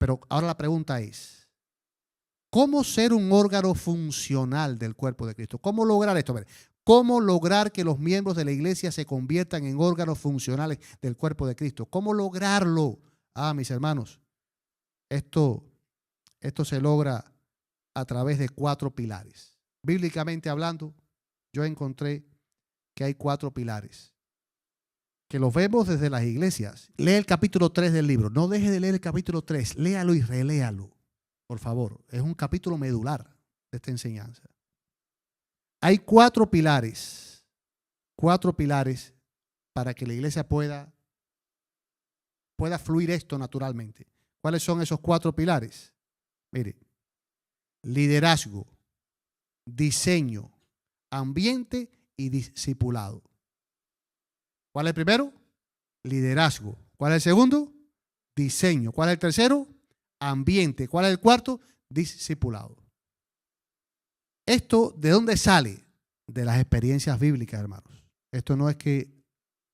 Pero ahora la pregunta es, ¿cómo ser un órgano funcional del cuerpo de Cristo? ¿Cómo lograr esto? ¿Cómo lograr que los miembros de la iglesia se conviertan en órganos funcionales del cuerpo de Cristo? ¿Cómo lograrlo? Mis hermanos, esto se logra a través de 4 pilares. Bíblicamente hablando, yo encontré que hay 4 pilares que los vemos desde las iglesias. Lee el capítulo 3 del libro. No deje de leer el capítulo 3. Léalo y reléalo, por favor. Es un capítulo medular de esta enseñanza. Hay 4 pilares. 4 pilares para que la iglesia pueda fluir esto naturalmente. ¿Cuáles son esos 4 pilares? Mire, liderazgo, diseño, ambiente y discipulado. ¿Cuál es el primero? Liderazgo. ¿Cuál es el segundo? Diseño. ¿Cuál es el tercero? Ambiente. ¿Cuál es el cuarto? Discipulado. ¿Esto de dónde sale? De las experiencias bíblicas, hermanos. Esto no es que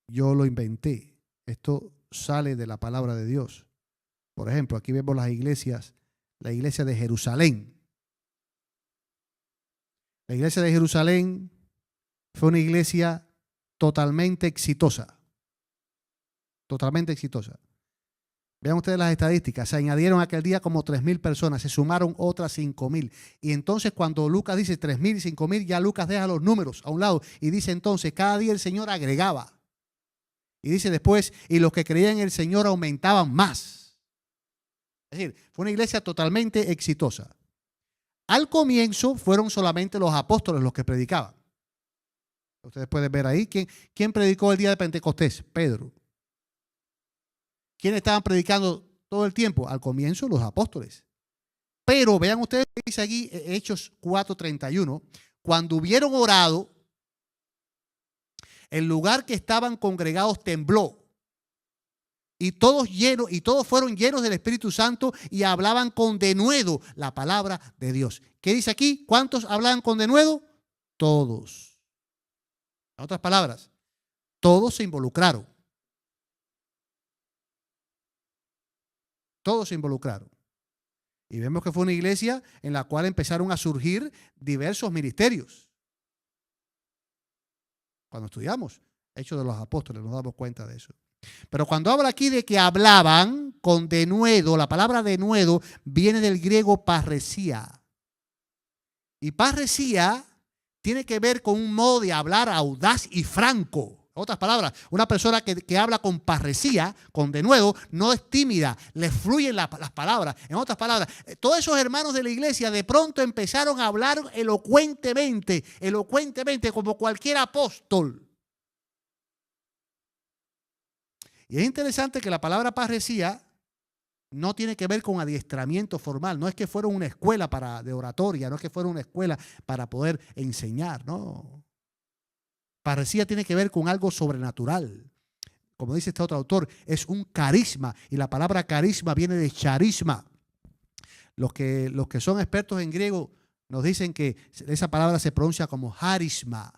yo lo inventé. Esto sale de la palabra de Dios. Por ejemplo, aquí vemos las iglesias, la iglesia de Jerusalén. La iglesia de Jerusalén fue una iglesia totalmente exitosa. Totalmente exitosa. Vean ustedes las estadísticas. Se añadieron aquel día como 3,000 personas. Se sumaron otras 5,000. Y entonces cuando Lucas dice 3,000 y 5,000, ya Lucas deja los números a un lado. Y dice entonces, cada día el Señor agregaba. Y dice después, y los que creían en el Señor aumentaban más. Es decir, fue una iglesia totalmente exitosa. Al comienzo fueron solamente los apóstoles los que predicaban. Ustedes pueden ver ahí. ¿Quién predicó el día de Pentecostés? Pedro. ¿Quiénes estaban predicando todo el tiempo? Al comienzo los apóstoles. Pero vean ustedes que dice aquí Hechos 4:31. Cuando hubieron orado, el lugar que estaban congregados tembló. Y todos fueron llenos del Espíritu Santo y hablaban con denuedo la palabra de Dios. ¿Qué dice aquí? ¿Cuántos hablaban con denuedo? Todos. En otras palabras, todos se involucraron. Todos se involucraron. Y vemos que fue una iglesia en la cual empezaron a surgir diversos ministerios. Cuando estudiamos Hechos de los Apóstoles nos damos cuenta de eso. Pero cuando habla aquí de que hablaban con denuedo, la palabra denuedo viene del griego parresía. Y parresía tiene que ver con un modo de hablar audaz y franco. En otras palabras, una persona que habla con parresía, con denuedo, no es tímida, le fluyen las palabras. En otras palabras, todos esos hermanos de la iglesia de pronto empezaron a hablar elocuentemente como cualquier apóstol. Y es interesante que la palabra parresía no tiene que ver con adiestramiento formal. No es que fueron una escuela de oratoria, no es que fueron una escuela para poder enseñar, no. Parresía tiene que ver con algo sobrenatural. Como dice este otro autor, es un carisma. Y la palabra carisma viene de charisma. Los que son expertos en griego nos dicen que esa palabra se pronuncia como charisma.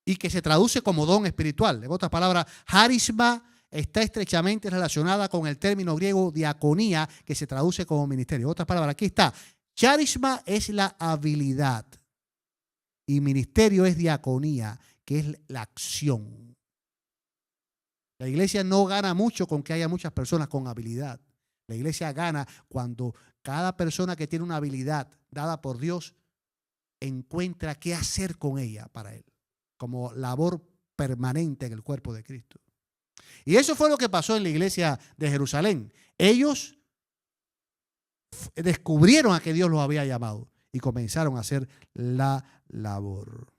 Y que se traduce como don espiritual. En otras palabras, charisma está estrechamente relacionada con el término griego diaconía, que se traduce como ministerio. En otras palabras, aquí está. Charisma es la habilidad. Y ministerio es diaconía, que es la acción. La iglesia no gana mucho con que haya muchas personas con habilidad. La iglesia gana cuando cada persona que tiene una habilidad dada por Dios encuentra qué hacer con ella para él, como labor permanente en el cuerpo de Cristo. Y eso fue lo que pasó en la iglesia de Jerusalén. Ellos descubrieron a que Dios los había llamado y comenzaron a hacer la labor.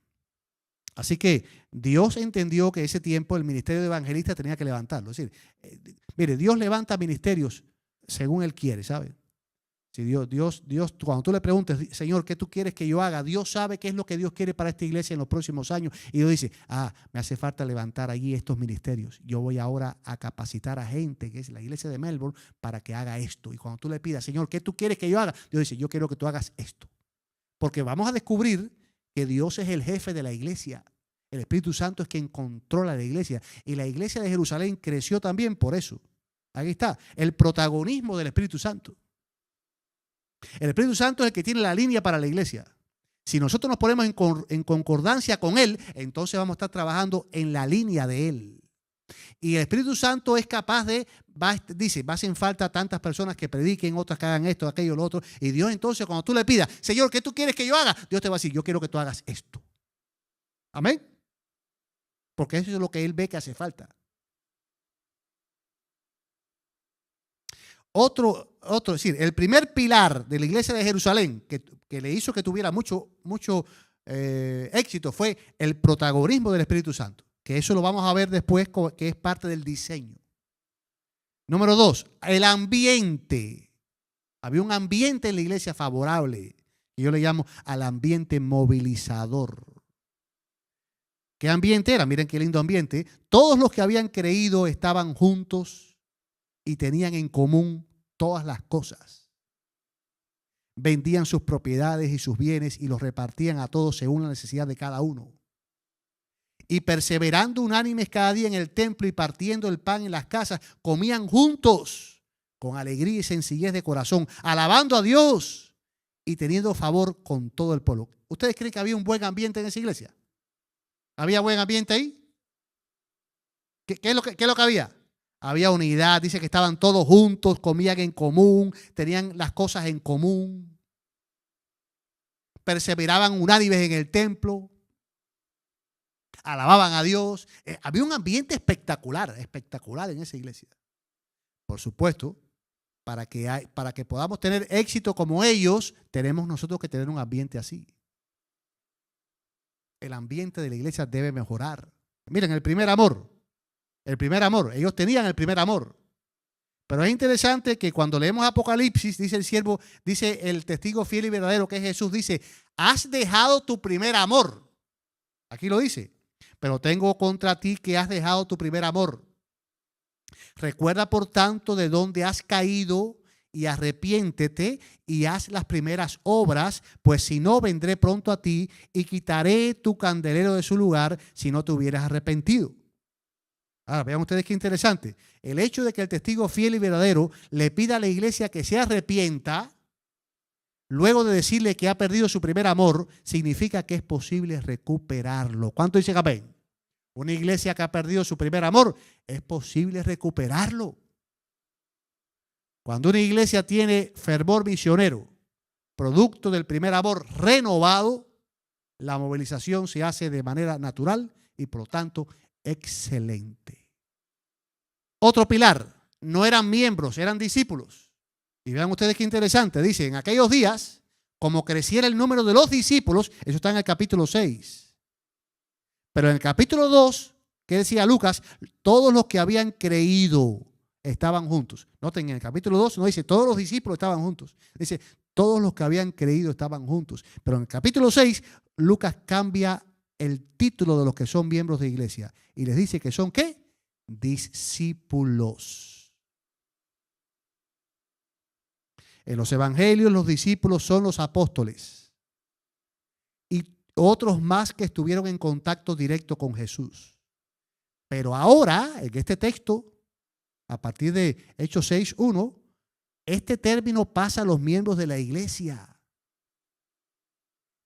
Así que Dios entendió que ese tiempo el ministerio de evangelista tenía que levantarlo. Es decir, mire, Dios levanta ministerios según Él quiere, ¿sabe? Si Dios, cuando tú le preguntes, Señor, ¿qué tú quieres que yo haga? Dios sabe qué es lo que Dios quiere para esta iglesia en los próximos años. Y Dios dice, me hace falta levantar allí estos ministerios. Yo voy ahora a capacitar a gente, que es la iglesia de Melbourne, para que haga esto. Y cuando tú le pidas, Señor, ¿qué tú quieres que yo haga? Dios dice, yo quiero que tú hagas esto. Porque vamos a descubrir que Dios es el jefe de la iglesia. El Espíritu Santo es quien controla la iglesia. Y la iglesia de Jerusalén creció también por eso. Aquí está, el protagonismo del Espíritu Santo. El Espíritu Santo es el que tiene la línea para la iglesia. Si nosotros nos ponemos en concordancia con Él, entonces vamos a estar trabajando en la línea de Él. Y el Espíritu Santo es capaz de, dice, hacen falta tantas personas que prediquen, otras que hagan esto, aquello, lo otro. Y Dios entonces, cuando tú le pidas, Señor, ¿qué tú quieres que yo haga? Dios te va a decir, yo quiero que tú hagas esto. Amén. Porque eso es lo que Él ve que hace falta. Es decir, el primer pilar de la iglesia de Jerusalén que le hizo que tuviera mucho éxito fue el protagonismo del Espíritu Santo. Que eso lo vamos a ver después, que es parte del diseño. Número 2, el ambiente. Había un ambiente en la iglesia favorable, que yo le llamo al ambiente movilizador. ¿Qué ambiente era? Miren qué lindo ambiente. Todos los que habían creído estaban juntos y tenían en común todas las cosas. Vendían sus propiedades y sus bienes y los repartían a todos según la necesidad de cada uno. Y perseverando unánimes cada día en el templo y partiendo el pan en las casas, comían juntos con alegría y sencillez de corazón, alabando a Dios y teniendo favor con todo el pueblo. ¿Ustedes creen que había un buen ambiente en esa iglesia? ¿Había buen ambiente ahí? ¿Qué es lo que había? Había unidad, dice que estaban todos juntos, comían en común, tenían las cosas en común, perseveraban unánimes en el templo, alababan a Dios. Había un ambiente espectacular en esa iglesia. Por supuesto, para que podamos tener éxito como ellos, tenemos nosotros que tener un ambiente así. El ambiente de la iglesia debe mejorar. Miren, el primer amor. Ellos tenían el primer amor. Pero es interesante que cuando leemos Apocalipsis, dice el testigo fiel y verdadero que es Jesús, dice, has dejado tu primer amor. Aquí lo dice. Pero tengo contra ti que has dejado tu primer amor. Recuerda, por tanto, de dónde has caído y arrepiéntete y haz las primeras obras, pues si no, vendré pronto a ti y quitaré tu candelero de su lugar si no te hubieras arrepentido. Ahora, vean ustedes qué interesante. El hecho de que el testigo fiel y verdadero le pida a la iglesia que se arrepienta, luego de decirle que ha perdido su primer amor, significa que es posible recuperarlo. ¿Cuánto dicen amén? Una iglesia que ha perdido su primer amor, es posible recuperarlo. Cuando una iglesia tiene fervor misionero, producto del primer amor renovado, la movilización se hace de manera natural y por lo tanto excelente. Otro pilar, no eran miembros, eran discípulos. Y vean ustedes qué interesante, dice, en aquellos días, como creciera el número de los discípulos, eso está en el capítulo 6. Pero en el capítulo 2, ¿qué decía Lucas? Todos los que habían creído estaban juntos. Noten, en el capítulo 2 no dice todos los discípulos estaban juntos. Dice todos los que habían creído estaban juntos. Pero en el capítulo 6, Lucas cambia el título de los que son miembros de iglesia y les dice que son ¿qué? Discípulos. En los evangelios los discípulos son los apóstoles y otros más que estuvieron en contacto directo con Jesús. Pero ahora, en este texto, a partir de Hechos 6:1, este término pasa a los miembros de la iglesia.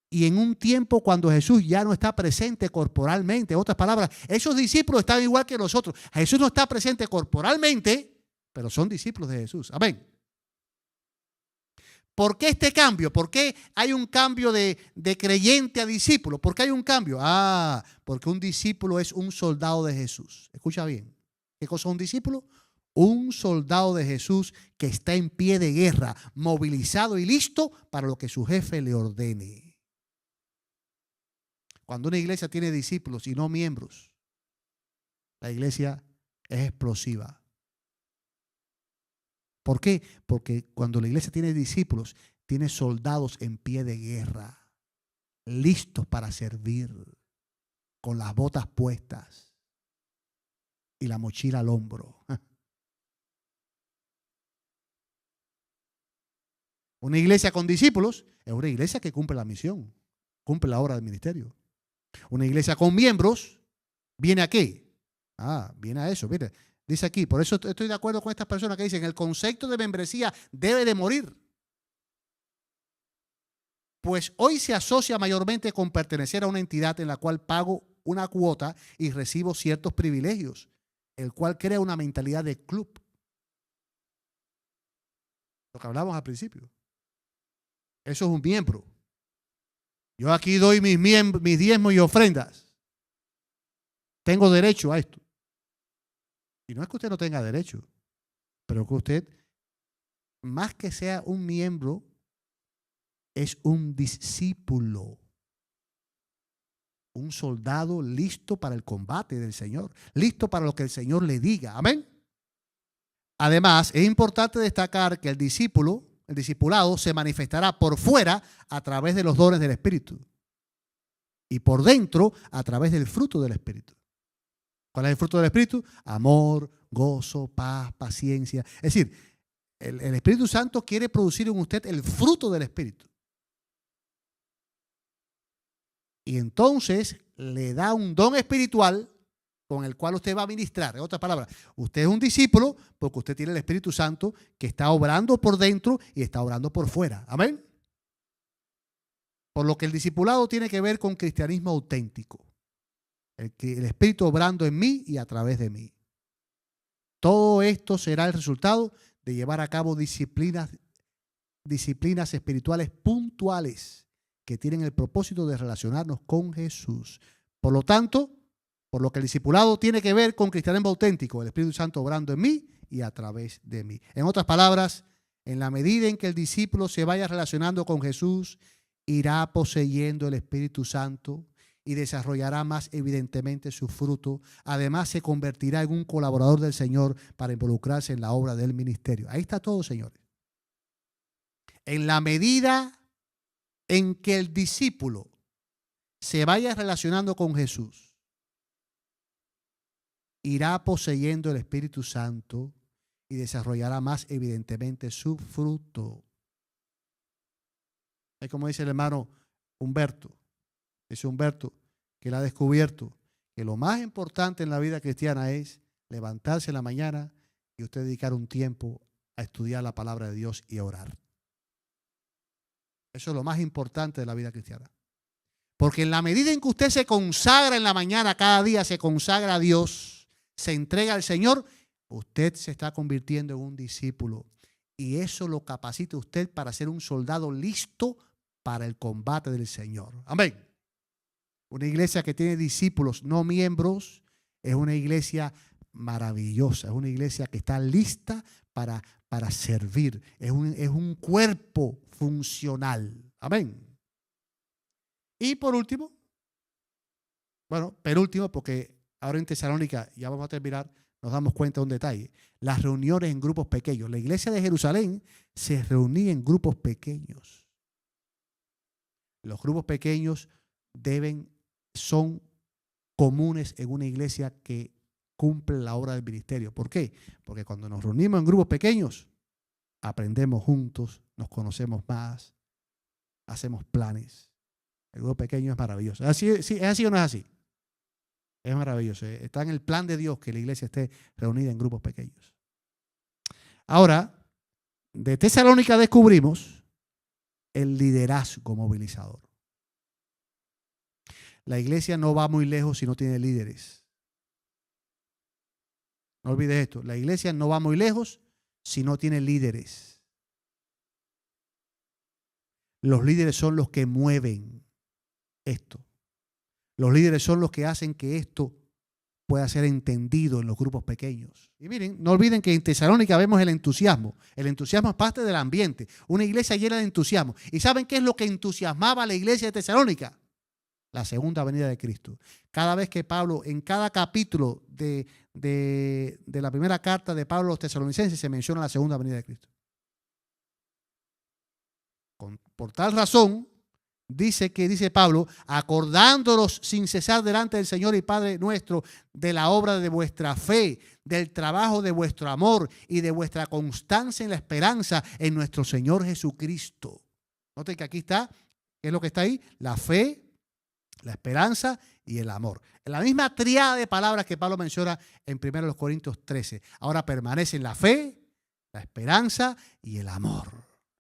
Y en un tiempo cuando Jesús ya no está presente corporalmente, en otras palabras, esos discípulos están igual que nosotros. Jesús no está presente corporalmente, pero son discípulos de Jesús. Amén. ¿Por qué este cambio? ¿Por qué hay un cambio de creyente a discípulo? ¿Por qué hay un cambio? Porque un discípulo es un soldado de Jesús. Escucha bien. ¿Qué cosa es un discípulo? Un soldado de Jesús que está en pie de guerra, movilizado y listo para lo que su jefe le ordene. Cuando una iglesia tiene discípulos y no miembros, la iglesia es explosiva. ¿Por qué? Porque cuando la iglesia tiene discípulos, tiene soldados en pie de guerra, listos para servir, con las botas puestas y la mochila al hombro. Una iglesia con discípulos es una iglesia que cumple la misión, cumple la obra del ministerio. Una iglesia con miembros, ¿viene a qué? Viene a eso. Mire, Dice aquí, por eso estoy de acuerdo con estas personas que dicen el concepto de membresía debe de morir. Pues hoy se asocia mayormente con pertenecer a una entidad en la cual pago una cuota y recibo ciertos privilegios, el cual crea una mentalidad de club. Lo que hablamos al principio. Eso es un miembro. Yo aquí doy mis diezmos y ofrendas. Tengo derecho a esto. Y no es que usted no tenga derecho, pero que usted, más que sea un miembro, es un discípulo. Un soldado listo para el combate del Señor. Listo para lo que el Señor le diga. Amén. Además, es importante destacar que el discipulado se manifestará por fuera a través de los dones del Espíritu y por dentro a través del fruto del Espíritu. ¿Cuál es el fruto del Espíritu? Amor, gozo, paz, paciencia. Es decir, el Espíritu Santo quiere producir en usted el fruto del Espíritu. Y entonces le da un don espiritual con el cual usted va a ministrar. En otras palabras, usted es un discípulo porque usted tiene el Espíritu Santo que está obrando por dentro y está obrando por fuera. Amén. Por lo que el discipulado tiene que ver con cristianismo auténtico. El Espíritu obrando en mí y a través de mí. Todo esto será el resultado de llevar a cabo disciplinas espirituales puntuales que tienen el propósito de relacionarnos con Jesús. Por lo tanto, por lo que el discipulado tiene que ver con cristianismo auténtico, el Espíritu Santo obrando en mí y a través de mí. En otras palabras, en la medida en que el discípulo se vaya relacionando con Jesús, irá poseyendo el Espíritu Santo y desarrollará más evidentemente su fruto. Además, se convertirá en un colaborador del Señor para involucrarse en la obra del ministerio. Ahí está todo, señores. En la medida en que el discípulo se vaya relacionando con Jesús, irá poseyendo el Espíritu Santo y desarrollará más evidentemente su fruto. Es como dice el hermano Humberto. Dice Humberto que él ha descubierto que lo más importante en la vida cristiana es levantarse en la mañana y usted dedicar un tiempo a estudiar la palabra de Dios y a orar. Eso es lo más importante de la vida cristiana. Porque en la medida en que usted se consagra en la mañana, cada día se consagra a Dios, se entrega al Señor, usted se está convirtiendo en un discípulo. Y eso lo capacita a usted para ser un soldado listo para el combate del Señor. Amén. Una iglesia que tiene discípulos, no miembros, es una iglesia maravillosa. Es una iglesia que está lista para servir. Es un cuerpo funcional. Amén. Y por último, penúltimo, porque ahora en Tesalónica, ya vamos a terminar, nos damos cuenta de un detalle. Las reuniones en grupos pequeños. La iglesia de Jerusalén se reunía en grupos pequeños. Los grupos pequeños son comunes en una iglesia que cumple la obra del ministerio. ¿Por qué? Porque cuando nos reunimos en grupos pequeños, aprendemos juntos, nos conocemos más, hacemos planes. El grupo pequeño es maravilloso. ¿Es así o no es así? Es maravilloso. Está en el plan de Dios que la iglesia esté reunida en grupos pequeños. Ahora, de Tesalónica descubrimos el liderazgo movilizador. La iglesia no va muy lejos si no tiene líderes. No olvides esto. La iglesia no va muy lejos si no tiene líderes. Los líderes son los que mueven esto. Los líderes son los que hacen que esto pueda ser entendido en los grupos pequeños. Y miren, no olviden que en Tesalónica vemos el entusiasmo. El entusiasmo es parte del ambiente. Una iglesia llena de entusiasmo. ¿Y saben qué es lo que entusiasmaba a la iglesia de Tesalónica? La segunda venida de Cristo. Cada vez que Pablo, en cada capítulo de la primera carta de Pablo a los tesalonicenses, se menciona la segunda venida de Cristo. Por tal razón, dice Pablo, acordándolos sin cesar delante del Señor y Padre nuestro de la obra de vuestra fe, del trabajo de vuestro amor y de vuestra constancia en la esperanza en nuestro Señor Jesucristo. Noten que aquí está, ¿qué es lo que está ahí? La fe, la esperanza y el amor. En la misma tríada de palabras que Pablo menciona en 1 Corintios 13. Ahora permanecen la fe, la esperanza y el amor.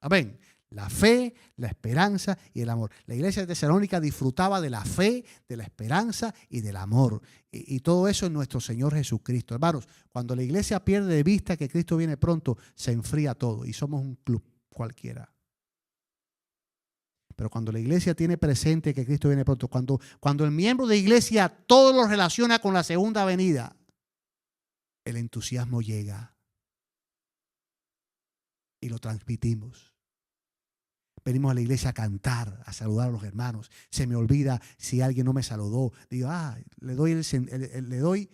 Amén. La fe, la esperanza y el amor. La iglesia de Tesalónica disfrutaba de la fe, de la esperanza y del amor. Y todo eso en nuestro Señor Jesucristo. Hermanos, cuando la iglesia pierde de vista que Cristo viene pronto, se enfría todo y somos un club cualquiera. Pero cuando la iglesia tiene presente que Cristo viene pronto, cuando el miembro de iglesia todo lo relaciona con la segunda venida, el entusiasmo llega y lo transmitimos. Venimos a la iglesia a cantar, a saludar a los hermanos. Se me olvida si alguien no me saludó. Digo, le doy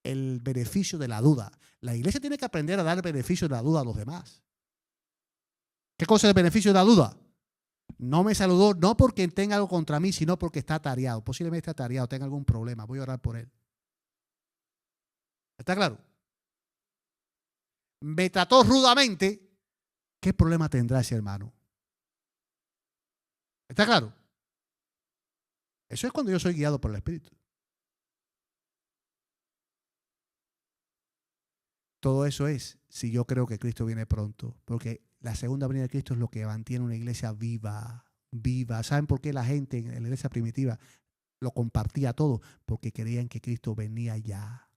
el beneficio de la duda. La iglesia tiene que aprender a dar el beneficio de la duda a los demás. ¿Qué cosa es el beneficio de la duda? No me saludó, no porque tenga algo contra mí, sino porque está atareado. Posiblemente está atareado, tenga algún problema. Voy a orar por él. ¿Está claro? Me trató rudamente. ¿Qué problema tendrá ese hermano? ¿Está claro? Eso es cuando yo soy guiado por el Espíritu. Todo eso es si yo creo que Cristo viene pronto. Porque la segunda venida de Cristo es lo que mantiene una iglesia viva. Viva. ¿Saben por qué la gente en la iglesia primitiva lo compartía todo? Porque creían que Cristo venía ya.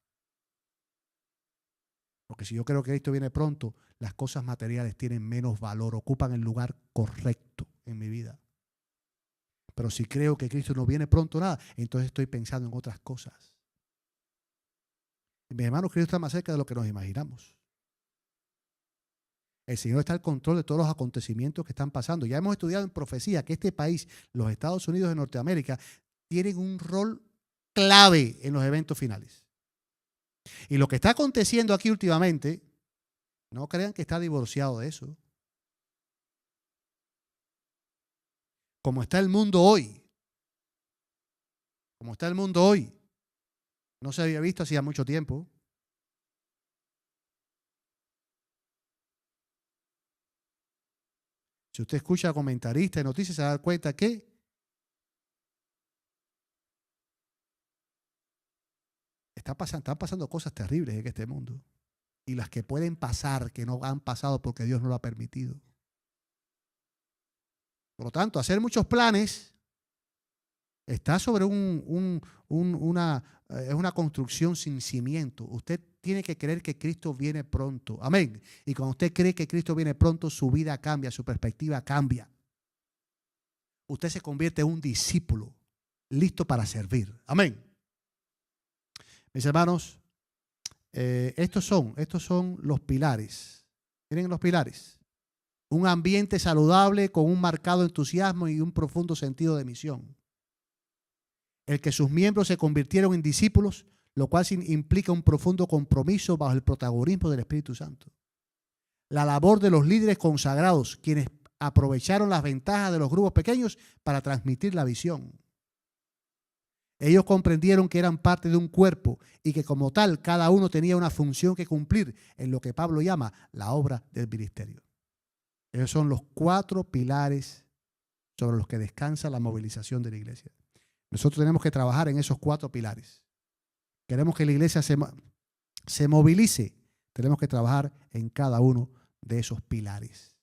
Porque si yo creo que Cristo viene pronto, las cosas materiales tienen menos valor, ocupan el lugar correcto en mi vida. Pero si creo que Cristo no viene pronto nada, entonces estoy pensando en otras cosas. Mis hermanos, Cristo está más cerca de lo que nos imaginamos. El Señor está al control de todos los acontecimientos que están pasando. Ya hemos estudiado en profecía que este país, los Estados Unidos de Norteamérica, tienen un rol clave en los eventos finales. Y lo que está aconteciendo aquí últimamente, no crean que está divorciado de eso. Como está el mundo hoy. Como está el mundo hoy. No se había visto hacía mucho tiempo. Si usted escucha a comentaristas de noticias, se da cuenta que están pasando cosas terribles en este mundo. Y las que pueden pasar, que no han pasado porque Dios no lo ha permitido. Por lo tanto, hacer muchos planes está sobre es una construcción sin cimiento. Usted tiene que creer que Cristo viene pronto. Amén. Y cuando usted cree que Cristo viene pronto, su vida cambia, su perspectiva cambia. Usted se convierte en un discípulo listo para servir. Amén. Mis hermanos, estos son los pilares. Miren los pilares. Un ambiente saludable con un marcado entusiasmo y un profundo sentido de misión. El que sus miembros se convirtieron en discípulos, lo cual implica un profundo compromiso bajo el protagonismo del Espíritu Santo. La labor de los líderes consagrados, quienes aprovecharon las ventajas de los grupos pequeños para transmitir la visión. Ellos comprendieron que eran parte de un cuerpo y que como tal cada uno tenía una función que cumplir en lo que Pablo llama la obra del ministerio. Esos son los 4 pilares sobre los que descansa la movilización de la iglesia. Nosotros tenemos que trabajar en esos 4 pilares. Queremos que la iglesia se movilice. Tenemos que trabajar en cada uno de esos pilares.